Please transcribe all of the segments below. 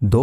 2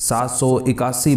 781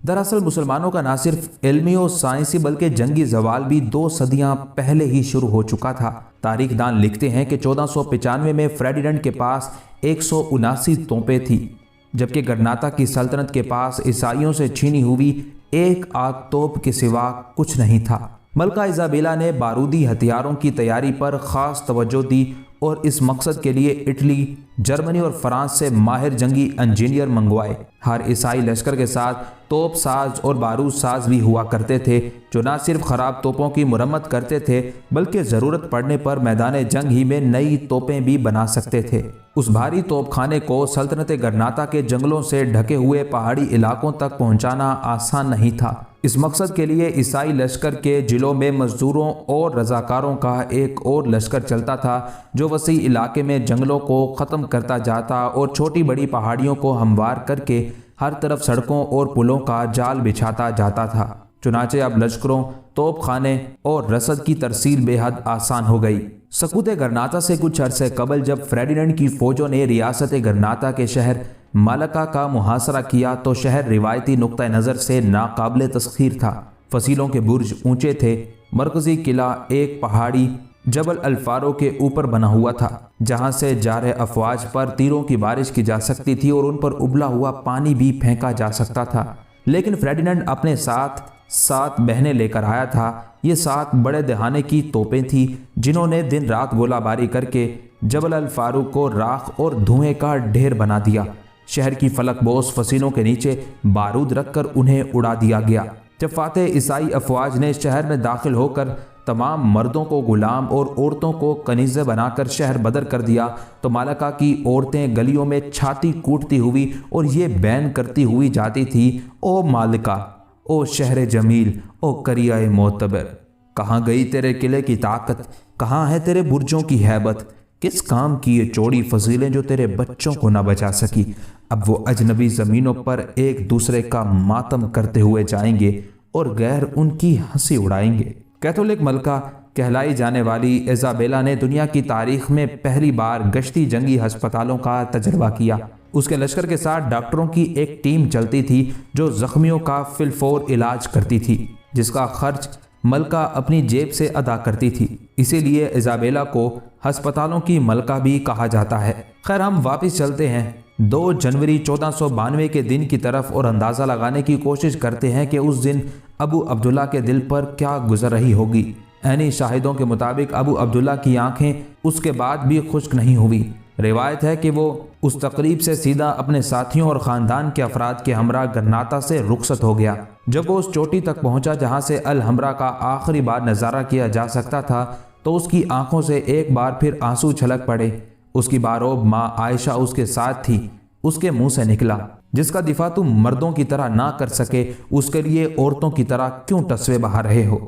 دراصل مسلمانوں کا نہ صرف علمی و سائنسی بلکہ جنگی زوال بھی 2 صدیاں پہلے ہی شروع ہو چکا تھا۔ تاریخ دان لکھتے ہیں کہ 1495 میں فریڈینڈ کے پاس 179 توپیں تھیں، جبکہ گرناطہ کی سلطنت کے پاس عیسائیوں سے چھینی ہوئی ایک آدھ توپ کے سوا کچھ نہیں تھا۔ ملکہ ایزابیلا نے بارودی ہتھیاروں کی تیاری پر خاص توجہ دی اور اس مقصد کے لیے اٹلی، جرمنی اور فرانس سے ماہر جنگی انجینئر منگوائے۔ ہر عیسائی لشکر کے ساتھ توپ ساز اور بارود ساز بھی ہوا کرتے تھے، جو نہ صرف خراب توپوں کی مرمت کرتے تھے بلکہ ضرورت پڑنے پر میدان جنگ ہی میں نئی توپیں بھی بنا سکتے تھے۔ اس بھاری توپ خانے کو سلطنت گرناطہ کے جنگلوں سے ڈھکے ہوئے پہاڑی علاقوں تک پہنچانا آسان نہیں تھا۔ اس مقصد کے لیے عیسائی لشکر کے ضلعوں میں مزدوروں اور رضاکاروں کا ایک اور لشکر چلتا تھا، جو وسیع علاقے میں جنگلوں کو ختم کرتا جاتا اور چھوٹی بڑی پہاڑیوں کو ہموار کر کے ہر طرف سڑکوں اور پلوں کا جال بچھاتا جاتا تھا۔ چنانچہ اب لشکروں، توپ خانے اور رسد کی ترسیل بے حد آسان ہو گئی۔ سقوط گرناطہ سے کچھ عرصے قبل جب فریڈینڈ کی فوجوں نے ریاست گرناطہ کے شہر مالکا کا محاصرہ کیا تو شہر روایتی نقطہ نظر سے ناقابل تسخیر تھا۔ فصیلوں کے برج اونچے تھے، مرکزی قلعہ ایک پہاڑی جبل الفارو کے اوپر بنا ہوا تھا، جہاں سے جارح افواج پر تیروں کی بارش کی جا سکتی تھی اور ان پر ابلا ہوا پانی بھی پھینکا جا سکتا تھا۔ لیکن فریڈینڈ اپنے ساتھ 7 بہنیں لے کر آیا تھا۔ یہ 7 بڑے دہانے کی توپیں تھیں، جنہوں نے دن رات گولہ باری کر کے جبل الفارو کو راکھ اور دھوئیں کا ڈھیر بنا دیا۔ شہر کی فلک بوس فصیلوں کے نیچے بارود رکھ کر انہیں اڑا دیا گیا۔ جب فاتح عیسائی افواج نے شہر میں داخل ہو کر تمام مردوں کو غلام اور عورتوں کو کنیزیں بنا کر شہر بدر کر دیا تو مالکا کی عورتیں گلیوں میں چھاتی کوٹتی ہوئی اور یہ بین کرتی ہوئی جاتی تھی، او مالکا، او شہر جمیل، او کریائے معتبر، کہاں گئی تیرے قلعے کی طاقت، کہاں ہے تیرے برجوں کی ہیبت، کس کام کی یہ چوڑی فضیلیں جو تیرے بچوں کو نہ بچا سکی۔ اب وہ اجنبی زمینوں پر ایک دوسرے کا ماتم کرتے ہوئے جائیں گے اور غیر ان کی ہنسی اڑائیں گے۔ کیتھولک ملکہ کہلائی جانے والی ایزابیلا نے دنیا کی تاریخ میں پہلی بار گشتی جنگی ہسپتالوں کا تجربہ کیا۔ اس کے لشکر کے ساتھ ڈاکٹروں کی ایک ٹیم چلتی تھی جو زخمیوں کا فی الفور علاج کرتی تھی، جس کا خرچ ملکہ اپنی جیب سے ادا کرتی تھی۔ اسی لیے ایزابیلا کو ہسپتالوں کی ملکہ بھی کہا جاتا ہے۔ خیر، ہم واپس چلتے ہیں 2 جنوری 1492 کے دن کی طرف اور اندازہ لگانے کی کوشش کرتے ہیں کہ اس دن ابو عبداللہ کے دل پر کیا گزر رہی ہوگی۔ عینی شاہدوں کے مطابق ابو عبداللہ کی آنکھیں اس کے بعد بھی خشک نہیں ہوئی۔ روایت ہے کہ وہ اس تقریب سے سیدھا اپنے ساتھیوں اور خاندان کے افراد کے ہمراہ گرناطہ سے رخصت ہو گیا۔ جب وہ اس چوٹی تک پہنچا جہاں سے الحمرا کا آخری بار نظارہ کیا جا سکتا تھا تو اس کی آنکھوں سے ایک بار پھر آنسو چھلک پڑے۔ اس کی باروب ماں عائشہ اس کے ساتھ تھی۔ اس کے منہ سے نکلا، جس کا دفاع تم مردوں کی طرح نہ کر سکے اس کے لیے عورتوں کی طرح کیوں ٹسوے بہا رہے ہو؟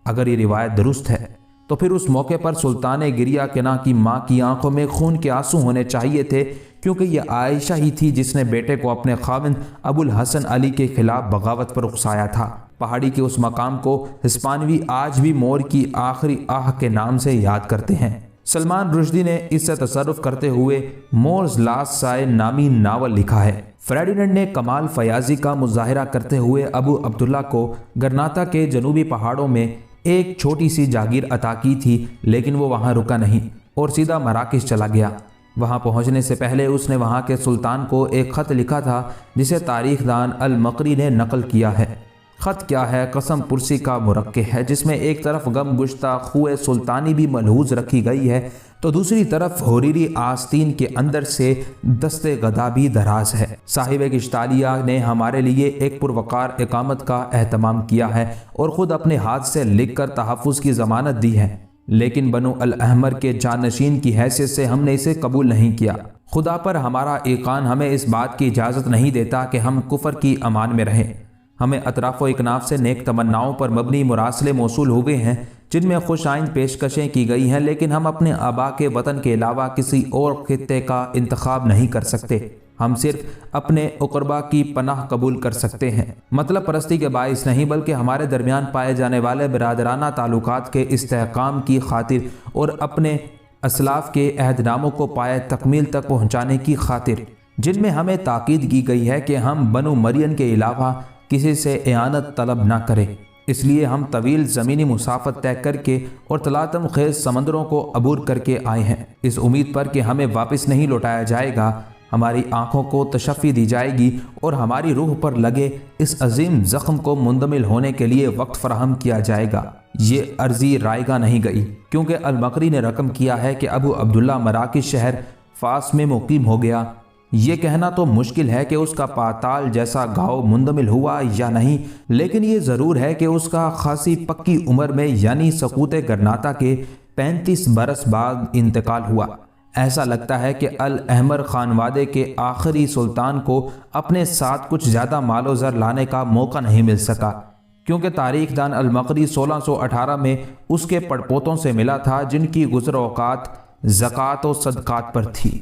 اگر یہ روایت درست ہے تو پھر اس موقع پر سلطان گریہ کنا کی ماں کی آنکھوں میں خون کے آنسو ہونے چاہیے تھے، کیونکہ یہ عائشہ ہی تھی جس نے بیٹے کو اپنے خاوند ابو الحسن علی کے خلاف بغاوت پر اکسایا تھا۔ پہاڑی کے اس مقام کو ہسپانوی آج بھی مور کی آخری آہ کے نام سے یاد کرتے ہیں۔ سلمان رشدی نے اس سے تصرف کرتے ہوئے مورز لاسٹ سائے نامی ناول لکھا ہے۔ فریڈینڈ نے کمال فیاضی کا مظاہرہ کرتے ہوئے ابو عبداللہ کو گرناطہ کے جنوبی پہاڑوں میں ایک چھوٹی سی جاگیر عطا کی تھی، لیکن وہ وہاں رکا نہیں اور سیدھا مراکش چلا گیا۔ وہاں پہنچنے سے پہلے اس نے وہاں کے سلطان کو ایک خط لکھا تھا جسے تاریخ دان المقری نے نقل کیا ہے۔ خط کیا ہے؟ قسم پرسی کا مرکے ہے، جس میں ایک طرف غم گشتہ خوئے سلطانی بھی ملحوظ رکھی گئی ہے تو دوسری طرف حریری آستین کے اندر سے دست غدا بھی دراز ہے۔ صاحب کشتالیہ نے ہمارے لیے ایک پروقار اقامت کا اہتمام کیا ہے اور خود اپنے ہاتھ سے لکھ کر تحفظ کی ضمانت دی ہے، لیکن بنو الاحمر کے جانشین کی حیثیت سے ہم نے اسے قبول نہیں کیا۔ خدا پر ہمارا ایقان ہمیں اس بات کی اجازت نہیں دیتا کہ ہم کفر کی امان میں رہیں۔ ہمیں اطراف و اکناف سے نیک تمناؤں پر مبنی مراسلے موصول ہوئے ہیں جن میں خوش آئند پیشکشیں کی گئی ہیں، لیکن ہم اپنے آبا کے وطن کے علاوہ کسی اور خطے کا انتخاب نہیں کر سکتے۔ ہم صرف اپنے اقربا کی پناہ قبول کر سکتے ہیں، مطلب پرستی کے باعث نہیں بلکہ ہمارے درمیان پائے جانے والے برادرانہ تعلقات کے استحکام کی خاطر اور اپنے اسلاف کے عہد ناموں کو پائے تکمیل تک پہنچانے کی خاطر، جن میں ہمیں تاکید کی گئی ہے کہ ہم بنو مرین کے علاوہ کسی سے اعانت طلب نہ کرے۔ اس لیے ہم طویل زمینی مسافت طے کر کے اور تلاطم خیز سمندروں کو عبور کر کے آئے ہیں، اس امید پر کہ ہمیں واپس نہیں لوٹایا جائے گا۔ ہماری آنکھوں کو تشفی دی جائے گی اور ہماری روح پر لگے اس عظیم زخم کو مندمل ہونے کے لیے وقت فراہم کیا جائے گا۔ یہ عرضی رائے گاہ نہیں گئی، کیونکہ المقری نے رقم کیا ہے کہ ابو عبداللہ مراکش شہر فاس میں مقیم ہو گیا۔ یہ کہنا تو مشکل ہے کہ اس کا پاتال جیسا گھاؤ مندمل ہوا یا نہیں، لیکن یہ ضرور ہے کہ اس کا خاصی پکی عمر میں یعنی سقوط گرناطہ کے 35 برس بعد انتقال ہوا۔ ایسا لگتا ہے کہ الاحمر خانوادے کے آخری سلطان کو اپنے ساتھ کچھ زیادہ مال و زر لانے کا موقع نہیں مل سکا، کیونکہ تاریخ دان المقری 1618 میں اس کے پڑپوتوں سے ملا تھا جن کی گزر اوقات زکوٰۃ و صدقات پر تھی۔